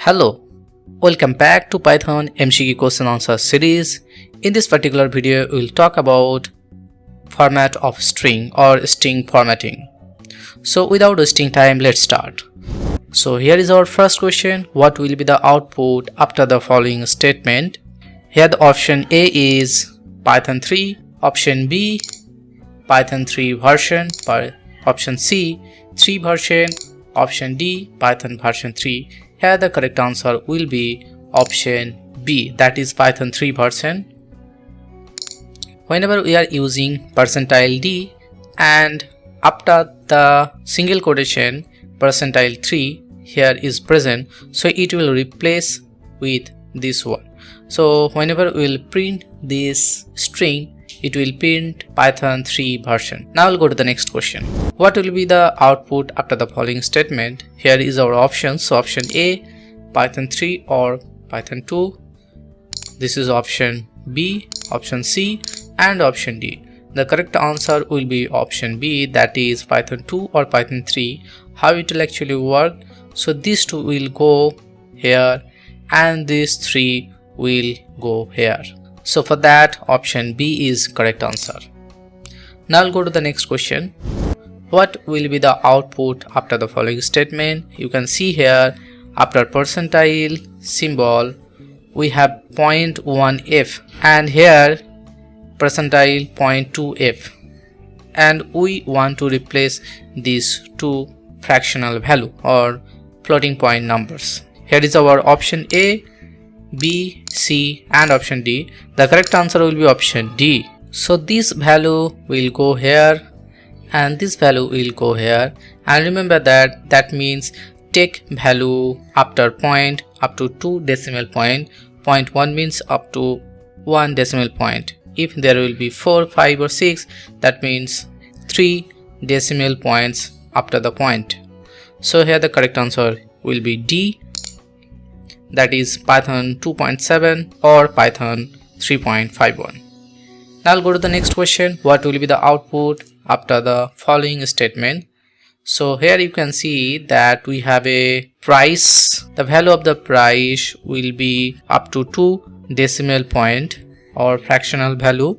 Hello, welcome back to Python MCQ Question and Answers series. In this particular video, we will talk about format of string or string formatting. So without wasting time, let's start. So here is our first question. What will be the output after the following statement? Here the option A is Python 3, option B Python 3 version, option C 3 version, option D Python version 3. Here the correct answer will be option B, that is Python 3 version. Whenever we are using %d and after the single quotation %3 here is present, so it will replace with this one. So whenever we will print this string, it will print Python 3 version. Now we'll go to the next question. What will be the output after the following statement? Here is our options. So option A Python 3 or Python 2. This is option B, option C and option D. The correct answer will be option B, that is Python 2 or Python 3. How it will actually work? So these two will go here and these three will go here. So for that, option B is correct answer. Now I'll go to the next question. What will be the output after the following statement? You can see here after percentile symbol we have 0.1f and here percentile 0.2f, and we want to replace these two fractional value or floating point numbers. Here is our option A, B, C and option D. The correct answer will be option D. So this value will go here and this value will go here, and remember that means take value after point up to 2 decimal point. 0.1 means up to 1 decimal point. If there will be 4, 5 or 6, that means 3 decimal points after the point. So here the correct answer will be D, that is Python 2.7 or Python 3.51. Now I'll go to the next question. What will be the output after the following statement? So here you can see that we have a price. The value of the price will be up to 2 decimal point or fractional value,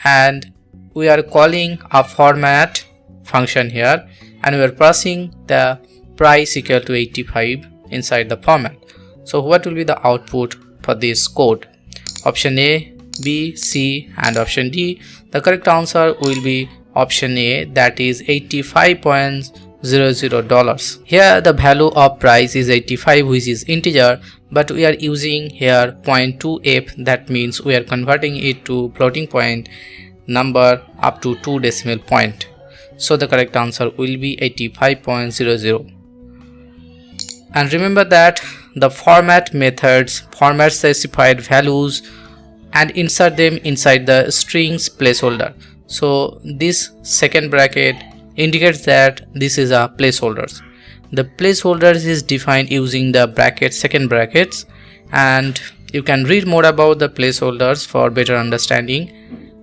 and we are calling a format function here and we are passing the price equal to 85 inside the format. So what will be the output for this code? Option A, B, C and option D. The correct answer will be option A, that is $85.00. Here the value of price is 85, which is integer, but we are using here 0.2f, that means we are converting it to floating point number up to 2 decimal point. So the correct answer will be 85.00. And remember that the format methods format specified values and insert them inside the strings placeholder. So this second bracket indicates that this is a placeholders. The placeholders is defined using the brackets, second brackets, and you can read more about the placeholders for better understanding.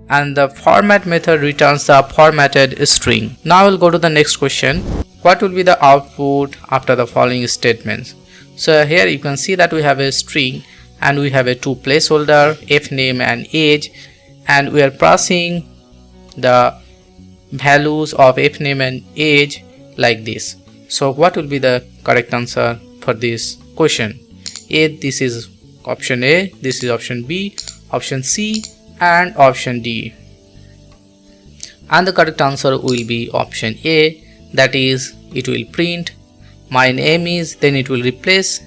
And the format method returns the formatted string. Now we'll go to the next question. What will be the output after the following statements? So here you can see that we have a string and we have a two placeholder, fname and age, and we are passing the values of fname and age like this. So what will be the correct answer for this question? This is option A, this is option B, option C and option D. And the correct answer will be option A, that is it will print my name is, then it will replace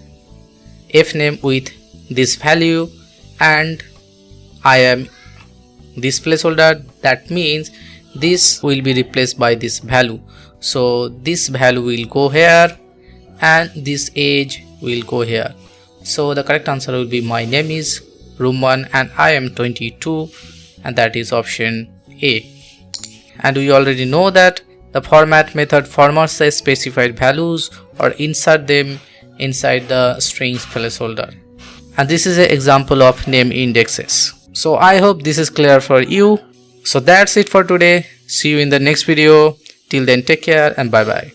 fname with this value and I am this placeholder, that means this will be replaced by this value. So this value will go here and this age will go here. So the correct answer will be my name is room 1 and I am 22, and that is option A. And we already know that the format method formats the specified values or insert them inside the strings placeholder. And this is an example of name indexes. So I hope this is clear for you. So that's it for today. See you in the next video. Till then, take care and bye bye.